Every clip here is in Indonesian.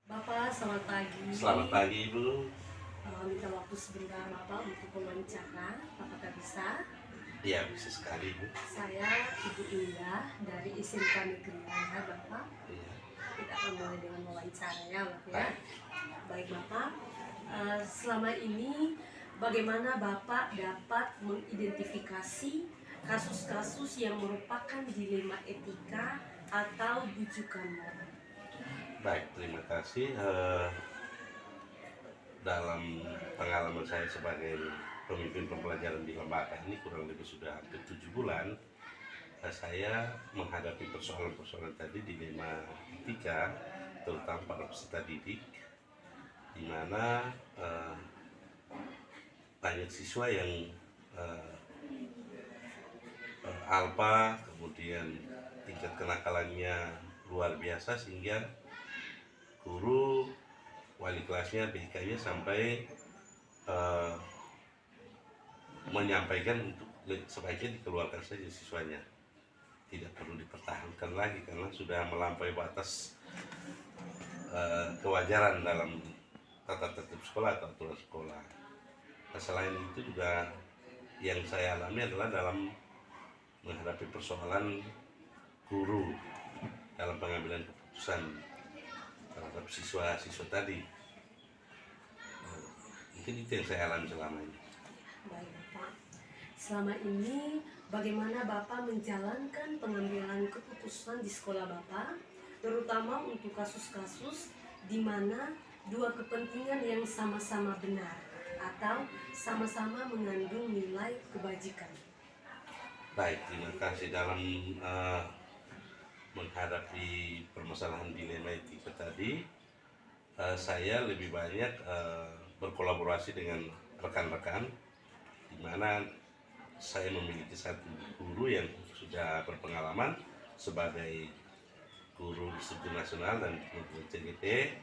Bapak, selamat pagi. Selamat pagi Ibu. Minta waktu sebentar Bapak untuk wawancara. Apakah bisa? Ya, bisa sekali Ibu. Saya Ibu Indah dari SMK Negeri Raya Bapak. Iya. Kita akan mulai dengan wawancaranya Bapak ya. Baik. Baik Bapak, selama ini bagaimana Bapak dapat mengidentifikasi kasus-kasus yang merupakan dilema etika atau bujukan moral? Baik, terima kasih. Dalam pengalaman saya sebagai pemimpin pembelajaran di lembaga ini kurang lebih sudah hampir 7 bulan, saya menghadapi persoalan-persoalan tadi dilema etika, terutama pada peserta didik, di mana banyak siswa yang alpa, kemudian tingkat kenakalannya luar biasa sehingga guru, wali kelasnya, BK-nya sampai menyampaikan untuk sebaiknya dikeluarkan saja siswanya, tidak perlu dipertahankan lagi karena sudah melampaui batas kewajaran dalam tata tertib sekolah atau aturan sekolah. Nah, selain itu juga yang saya alami adalah dalam menghadapi persoalan guru dalam pengambilan keputusan terhadap siswa-siswa tadi. Mungkin itu yang saya alami selama ini. Baik Bapak, selama ini bagaimana Bapak menjalankan pengambilan keputusan di sekolah Bapak, terutama untuk kasus-kasus di mana dua kepentingan yang sama-sama benar atau sama-sama mengandung nilai kebajikan? Baik, terima kasih. Dalam menghadapi permasalahan dilema etika tadi, saya lebih banyak berkolaborasi dengan rekan-rekan, di mana saya memiliki satu guru yang sudah berpengalaman sebagai guru di struktur nasional dan CGT,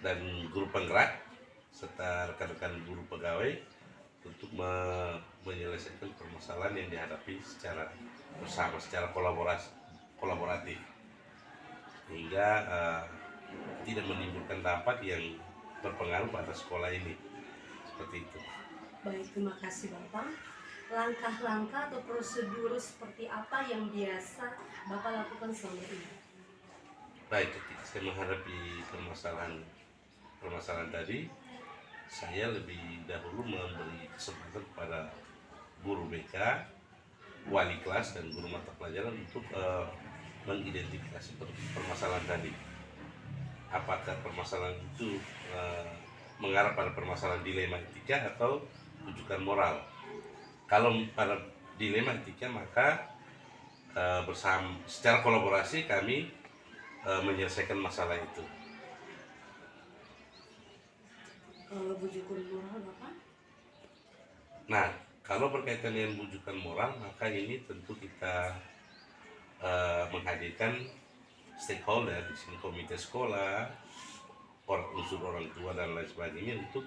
dan guru penggerak serta rekan-rekan guru pegawai untuk menyelesaikan permasalahan yang dihadapi secara bersama, secara kolaboratif, hingga tidak menimbulkan dampak yang berpengaruh pada sekolah ini, seperti itu. Baik, terima kasih Bapak. Langkah-langkah atau prosedur seperti apa yang biasa Bapak lakukan selama ini? Baik, ketika saya menghadapi permasalahan tadi, saya lebih dahulu memberi kesempatan kepada guru BK, wali kelas, dan guru mata pelajaran untuk mengidentifikasi permasalahan tadi. Apakah permasalahan itu mengarah pada permasalahan dilema etika atau rujukan moral. Kalau pada dilema etika, maka bersama secara kolaborasi kami menyelesaikan masalah itu. Kalau bujukan moral Bapak? Nah, kalau berkaitan dengan bujukan moral, maka ini tentu kita menghadirkan stakeholder, di sini komite sekolah, unsur orang tua dan lain sebagainya, untuk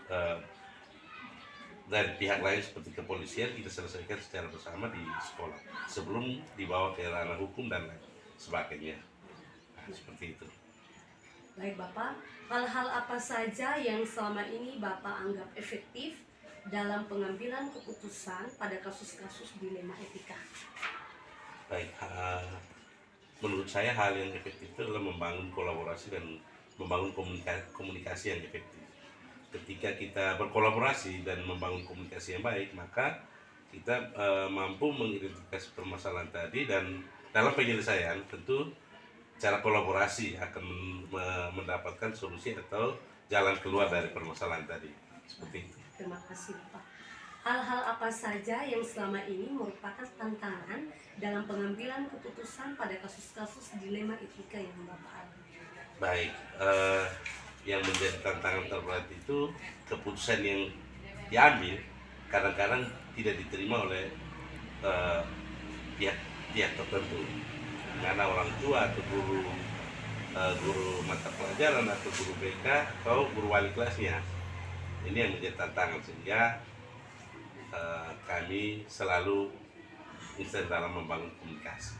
dari pihak lain seperti kepolisian kita selesaikan secara bersama di sekolah sebelum dibawa ke ranah hukum dan lain sebagainya. Nah, seperti itu. Baik Bapak, hal-hal apa saja yang selama ini Bapak anggap efektif dalam pengambilan keputusan pada kasus-kasus dilema etika? Baik, menurut saya hal yang efektif itu adalah membangun kolaborasi dan membangun komunikasi yang efektif. Ketika kita berkolaborasi dan membangun komunikasi yang baik, maka kita mampu mengidentifikasi permasalahan tadi, dan dalam penyelesaian tentu cara kolaborasi akan mendapatkan solusi atau jalan keluar dari permasalahan tadi, seperti itu. Terima kasih Bapak. Hal-hal apa saja yang selama ini merupakan tantangan dalam pengambilan keputusan pada kasus-kasus dilema etika yang Bapak alami? Baik, yang menjadi tantangan terberat itu keputusan yang diambil kadang-kadang tidak diterima oleh pihak tertentu, karena orang tua atau guru mata pelajaran atau guru BK atau guru wali kelasnya. Ini yang menjadi tantangan, sehingga kami selalu instan dalam membangun komunikasi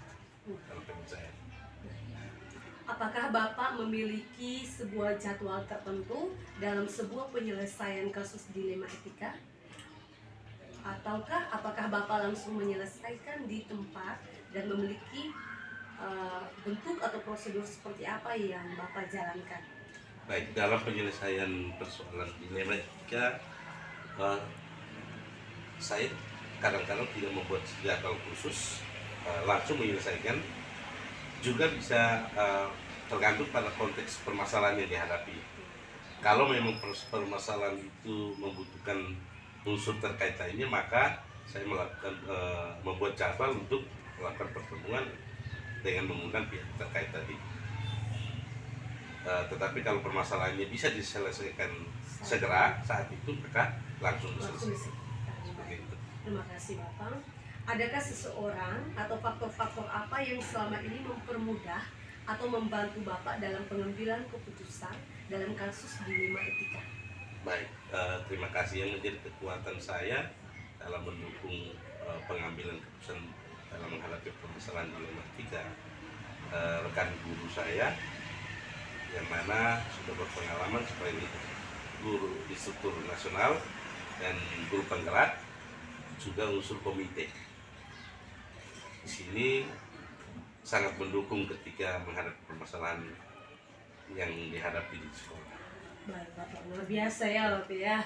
dalam penyelesaian. apakah Bapak memiliki sebuah jadwal tertentu dalam sebuah penyelesaian kasus dilema etika? Ataukah apakah Bapak langsung menyelesaikan di tempat dan memiliki bentuk atau prosedur seperti apa yang Bapak jalankan? Baik, dalam penyelesaian persoalan dilema etika, eh, saya kadang-kadang tidak membuat jadwal khusus, langsung menyelesaikan. Juga bisa tergantung pada konteks permasalahan yang dihadapi. Kalau memang permasalahan itu membutuhkan unsur terkait lainnya, maka saya melakukan membuat jadwal untuk melakukan pertemuan dengan mengundang pihak terkait tadi. Tetapi kalau permasalahannya bisa diselesaikan segera saat itu, maka langsung diselesaikan. Seperti itu. Terima kasih Bapak. Adakah seseorang atau faktor-faktor apa yang selama ini mempermudah atau membantu Bapak dalam pengambilan keputusan dalam kasus dilema etika? Baik, terima kasih. Yang menjadi kekuatan saya dalam mendukung pengambilan keputusan dalam menghadapi permasalahan dilema etika, rekan guru saya yang mana sudah berpengalaman sebagai guru instruktur nasional dan guru penggerak, juga unsur komite. Di sini sangat mendukung ketika menghadapi permasalahan yang dihadapi di sekolah. Baik Bapak, luar biasa ya Bapak ya.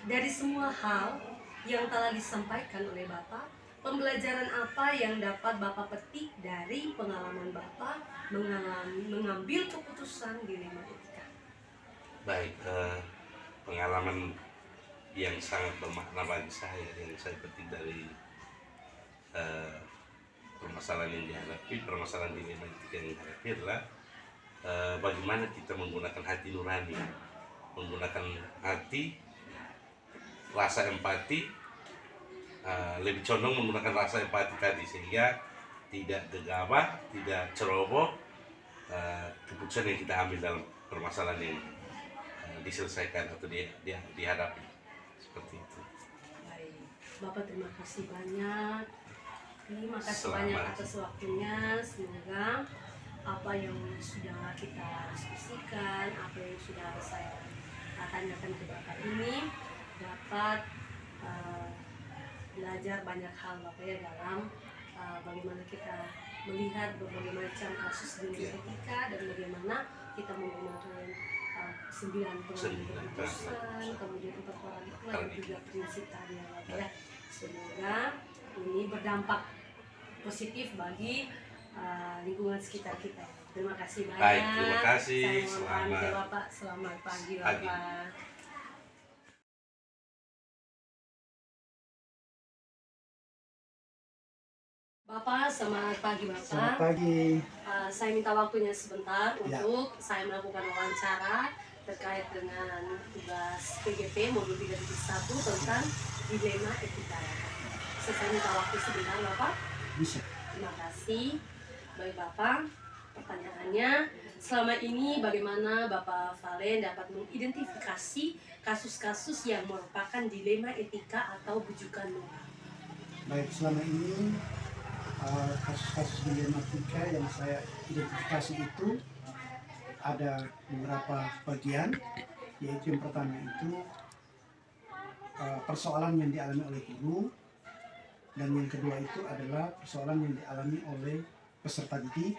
Dari semua hal yang telah disampaikan oleh Bapak, pembelajaran apa yang dapat Bapak petik dari pengalaman Bapak mengambil keputusan dilema etika? Baik, pengalaman yang sangat bermakna bagi saya yang saya petik dari permasalahan yang dihadapi, permasalahan dilema etika yang dihadapi adalah bagaimana kita menggunakan hati nurani, menggunakan hati, rasa empati, lebih condong menggunakan rasa empati tadi, sehingga tidak gegabah, tidak ceroboh keputusan yang kita ambil dalam permasalahan yang diselesaikan atau dihadapi. Seperti itu. Baik, Bapak terima kasih banyak. Terima kasih banyak atas waktunya. Semoga apa yang sudah kita diskusikan, apa yang sudah saya tanyakan ke Bapak ini dapat belajar banyak hal Bapak ya dalam bagaimana kita melihat berbagai macam kasus dilema etika dan bagaimana kita menggunakan 9 pengambilan keputusan, kemudian 4 orang dan juga prinsip tadi ya Bapak ya. Semoga ini berdampak positif bagi lingkungan sekitar kita. Terima kasih banyak. Baik, terima kasih. Saya mohon pamit ya Bapak. Selamat pagi Bapak. Bapak, selamat pagi Bapak. Selamat pagi. Saya minta waktunya sebentar untuk saya melakukan wawancara terkait dengan tugas PGP modul 3.1 tentang dilema etika. Saya minta waktu sebentar Bapak. Bisa. Terima kasih. Baik Bapak, pertanyaannya, selama ini bagaimana Bapak Valen dapat mengidentifikasi kasus-kasus yang merupakan dilema etika atau bujukan moral? Baik, selama ini kasus-kasus dilema etika yang saya identifikasi itu ada beberapa bagian, yaitu yang pertama itu persoalan yang dialami oleh guru, dan yang kedua itu adalah persoalan yang dialami oleh peserta didik,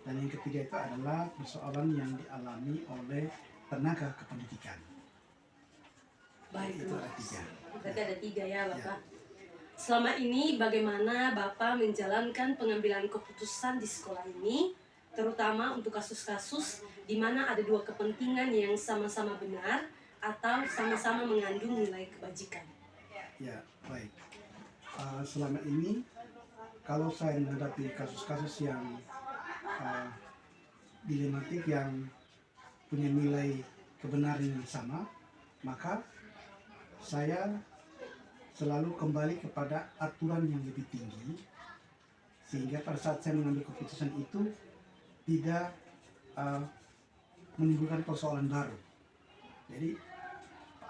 dan yang ketiga itu adalah persoalan yang dialami oleh tenaga kependidikan. Baik, Itu ada 3. Berarti ada 3 ya Bapak. Selama ini bagaimana Bapak menjalankan pengambilan keputusan di sekolah ini, terutama untuk kasus-kasus di mana ada 2 kepentingan yang sama-sama benar atau sama-sama mengandung nilai kebajikan? Ya, baik. Selama ini kalau saya menghadapi kasus-kasus yang dilematik yang punya nilai kebenaran yang sama, maka saya selalu kembali kepada aturan yang lebih tinggi, sehingga pada saat saya mengambil keputusan itu tidak menimbulkan persoalan baru. Jadi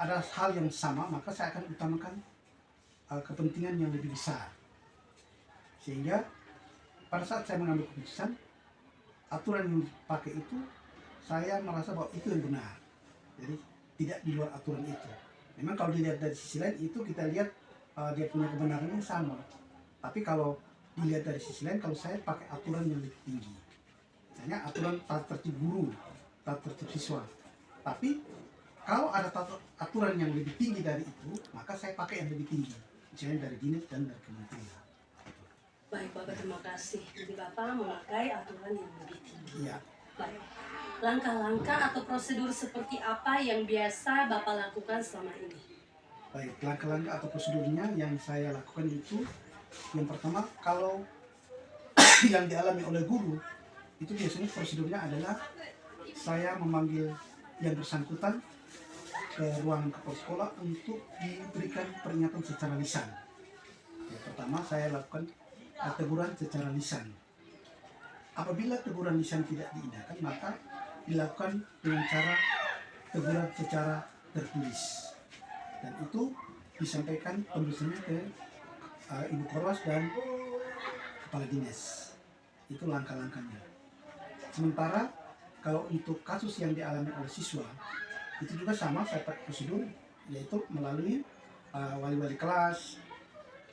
ada hal yang sama, maka saya akan utamakan kepentingan yang lebih besar, sehingga pada saat saya mengambil keputusan aturan yang dipakai itu saya merasa bahwa itu yang benar. Jadi tidak di luar aturan itu. Memang kalau dilihat dari sisi lain itu kita lihat dia punya kebenarannya sama. Tapi kalau dilihat dari sisi lain, kalau saya pakai aturan yang lebih tinggi, misalnya aturan tata tertib guru, tata tertib siswa. Tapi kalau ada aturan yang lebih tinggi dari itu, maka saya pakai yang lebih tinggi, misalnya dari dinas dan dari kementerian. Baik Bapak, terima kasih. Jadi Bapak memakai aturan yang lebih tinggi. Iya. Baik. Langkah-langkah atau prosedur seperti apa yang biasa Bapak lakukan selama ini? Baik, langkah-langkah atau prosedurnya yang saya lakukan itu, yang pertama, kalau yang dialami oleh guru, itu biasanya prosedurnya adalah saya memanggil yang bersangkutan ke ruang kepala sekolah untuk diberikan peringatan secara lisan. Yang pertama, saya lakukan teguran secara lisan. Apabila teguran lisan tidak diindahkan, maka dilakukan dengan cara teguran secara tertulis. Dan itu disampaikan pemberitaannya ke Ibu Korwas dan Kepala Dinas. Itu langkah-langkahnya. Sementara kalau untuk kasus yang dialami oleh siswa, itu juga sama, saya pakai prosedur, yaitu melalui wali-wali kelas.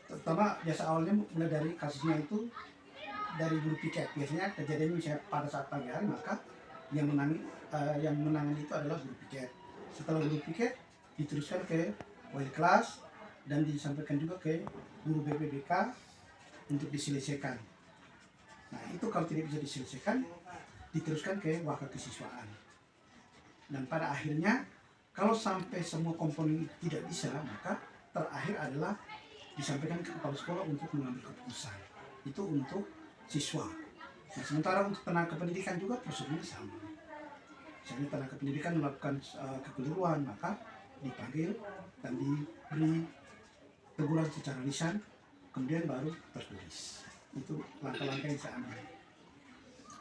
Terutama biasa awalnya mulai dari kasusnya itu dari guru piket. Biasanya kejadian misalnya pada saat pagi hari, maka yang menangani itu adalah guru piket. Setelah guru piket diteruskan ke wali kelas dan disampaikan juga ke guru BPBK untuk diselesaikan. Nah itu kalau tidak bisa diselesaikan, diteruskan ke wakil kesiswaan. Dan pada akhirnya kalau sampai semua komponen tidak bisa, maka terakhir adalah disampaikan ke kepala sekolah untuk mengambil keputusan. Itu untuk siswa. Nah, sementara untuk tenaga pendidikan juga prosedurnya sama. Misalnya tenaga pendidikan melakukan kekeliruan, maka dipanggil dan diberi teguran secara lisan, kemudian baru tertulis. Itu langkah-langkah yang saya ambil.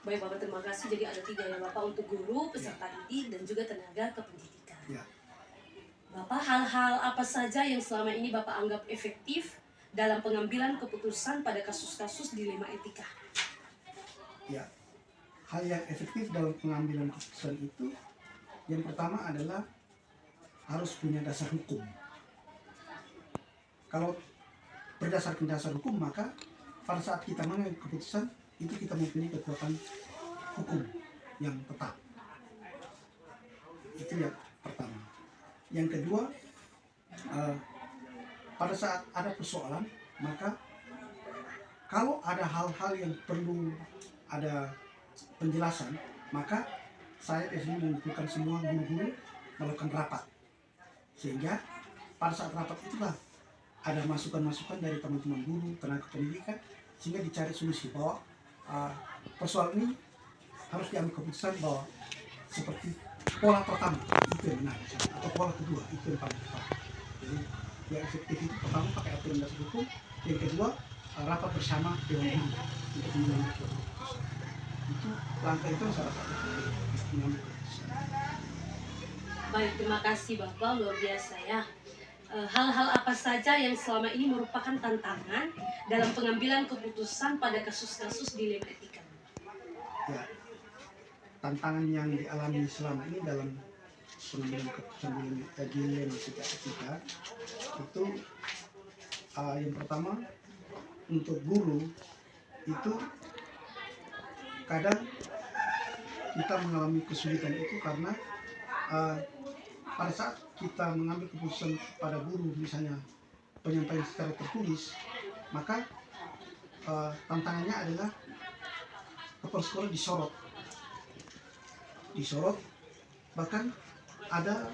Baik Bapak, terima kasih. Jadi ada 3 ya Bapak, untuk guru, peserta didik, dan juga tenaga kependidikan. Ya. Bapak, hal-hal apa saja yang selama ini Bapak anggap efektif dalam pengambilan keputusan pada kasus-kasus dilema etika? Ya, hal yang efektif dalam pengambilan keputusan itu, yang pertama adalah harus punya dasar hukum. Kalau berdasarkan dasar hukum, maka pada saat kita mengambil keputusan itu kita mempunyai kekuatan hukum yang tetap. Itu yang pertama. Yang kedua, pada saat ada persoalan, maka kalau ada hal-hal yang perlu ada penjelasan, maka saya biasanya mengumpulkan semua guru-guru melakukan rapat. Sehingga pada saat rapat itulah ada masukan-masukan dari teman-teman guru, tenaga pendidikan, sehingga dicari solusi bahwa persoalan ini harus diambil keputusan bahwa seperti pola pertama itu yang benar, atau pola kedua itu yang paling tepat. Jadi yang efektif itu pertama pakai aturan dasar hukum, yang kedua rapat bersama dewan guru untuk mengambil keputusan. Itu langkah itu salah satu mengambil keputusan. Baik, terima kasih Bapak, luar biasa ya. Hal-hal apa saja yang selama ini merupakan tantangan dalam pengambilan keputusan pada kasus-kasus dilema etika? Ya, tantangan yang dialami selama ini dalam pengambilan keputusan dilema etika itu yang pertama, untuk guru itu kadang kita mengalami kesulitan itu karena pada saat kita mengambil keputusan pada guru, misalnya penyampaian secara tertulis, maka tantangannya adalah kepala sekolah disorot, bahkan ada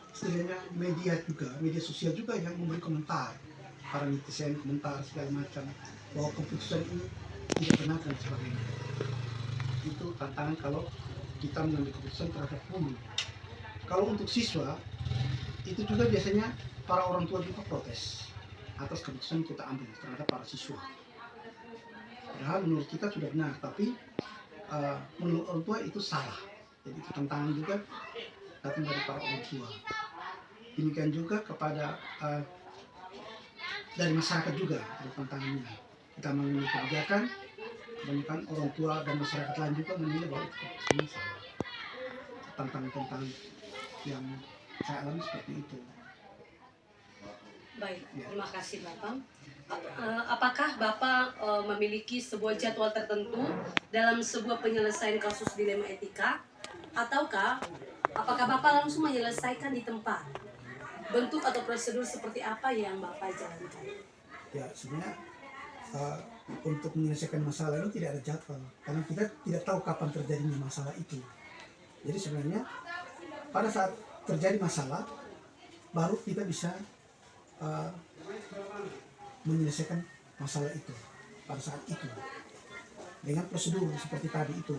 istilahnya media sosial juga yang memberi komentar, para netizen komentar segala macam bahwa keputusan ini tidak benar dan sebagainya. Itu tantangan kalau kita mengambil keputusan terhadap guru. Kalau untuk siswa, itu juga biasanya para orang tua juga protes atas keputusan kita ambil terhadap para siswa. Padahal menurut kita sudah benar, tapi menurut orang tua itu salah. Jadi itu tantangan juga datang dari para orang tua. Demikian juga kepada dari masyarakat juga ada tantangannya. Kita mengambil kebijakan, kebanyakan orang tua dan masyarakat lain juga menilai bahwa itu keputusan salah. Tentang yang saya alami seperti itu. Baik, Ya. terima kasih Bapak. Apakah Bapak memiliki sebuah jadwal tertentu dalam sebuah penyelesaian kasus dilema etika, ataukah apakah Bapak langsung menyelesaikan di tempat? Bentuk atau prosedur seperti apa yang Bapak jalankan? Ya, sebenarnya untuk menyelesaikan masalah ini tidak ada jadwal, karena kita tidak tahu kapan terjadinya masalah itu. Jadi sebenarnya pada saat terjadi masalah, baru kita bisa menyelesaikan masalah itu pada saat itu dengan prosedur seperti tadi itu.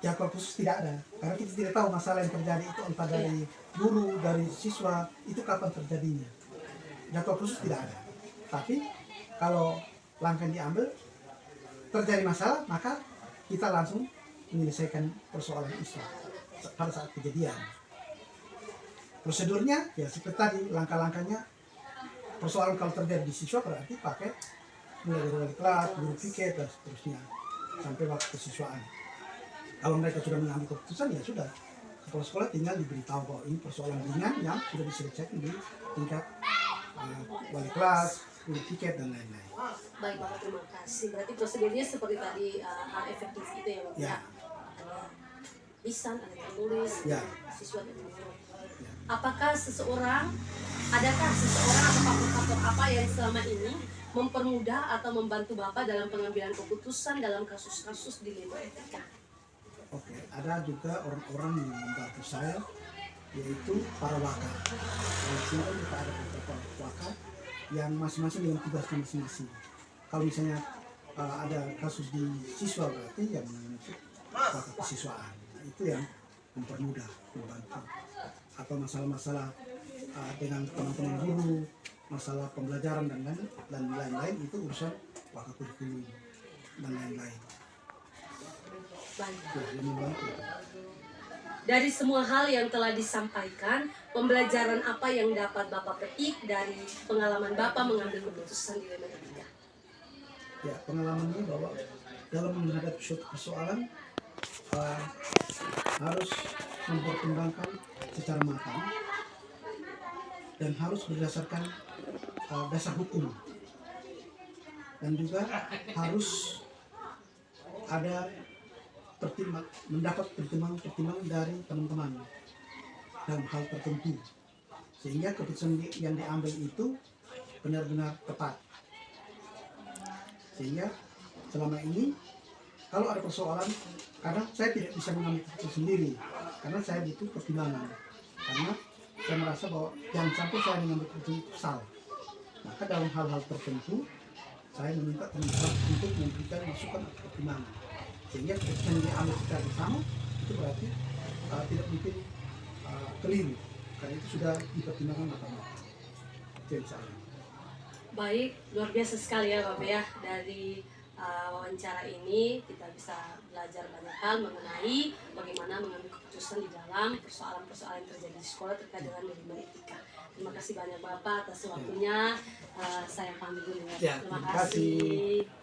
Jadwal khusus tidak ada, karena kita tidak tahu masalah yang terjadi itu entah dari guru, dari siswa, itu kapan terjadinya. Jadwal khusus tidak ada. Tapi kalau langkah yang diambil terjadi masalah, maka kita langsung menyelesaikan persoalan itu pada saat kejadian. Prosedurnya ya seperti tadi, langkah-langkahnya. Persoalan kalau terjadi di siswa berarti pakai mulai dari wali kelas, guru piket dan seterusnya sampai waktu kesiswaan. Kalau mereka sudah mengambil keputusan, ya sudah, sekolah-sekolah tinggal diberitahu bahwa ini persoalan ringan yang sudah diselesaikan di tingkat wali kelas, guru piket dan lain-lain. Baik Bapak, terima kasih. Berarti prosedurnya seperti tadi, hal efektif itu ya Bapak? Ya. Ada lisan, ada tertulis, Ya. siswa dan guru. Ya. Adakah seseorang atau faktor apa yang selama ini mempermudah atau membantu Bapak dalam pengambilan keputusan dalam kasus-kasus dilema etika? Oke, ada juga orang-orang yang membantu saya, yaitu para wakar. Di sini kita ada beberapa wakar yang masing-masing dengan tugasnya masing-masing. Kalau misalnya ada kasus di siswa, berarti yang mengenai wakar kesiswaan. Nah, itu yang mempermudah, membantu. Atau masalah-masalah dengan teman-teman guru, masalah pembelajaran dan lain-lain, itu urusan wakar kurikulum dan lain-lain. Baik. Ya, yang membantu. Dari semua hal yang telah disampaikan, pembelajaran apa yang dapat Bapak petik dari pengalaman Bapak mengambil keputusan dilema etika? Ya, pengalamannya bahwa dalam menghadapi suatu persoalan harus mempertimbangkan secara matang dan harus berdasarkan dasar hukum, dan juga harus ada mendapat pertimbangan dari teman-teman dalam hal tertentu, sehingga keputusan yang diambil itu benar-benar tepat. Sehingga selama ini kalau ada persoalan, kadang saya tidak bisa mengambil keputusan sendiri karena saya butuh pertimbangan, karena saya merasa bahwa jangan sampai saya mengambil keputusan itu salah. Maka dalam hal-hal tertentu saya meminta teman-teman untuk memberikan masukan atau pertimbangan, sehingga keputusan yang diambil secara bersama itu berarti tidak mungkin keliru, karena itu sudah dipertimbangkan matang-matang. Itu yang saya. Baik, luar biasa sekali ya Bapak ya. Dari wawancara ini kita bisa belajar banyak hal mengenai bagaimana mengambil keputusan di dalam persoalan-persoalan yang terjadi di sekolah terkait dengan dilema etika. Terima kasih banyak Bapak atas waktunya. Saya pamit dulu ya. Ya, Terima terima kasih. kasih.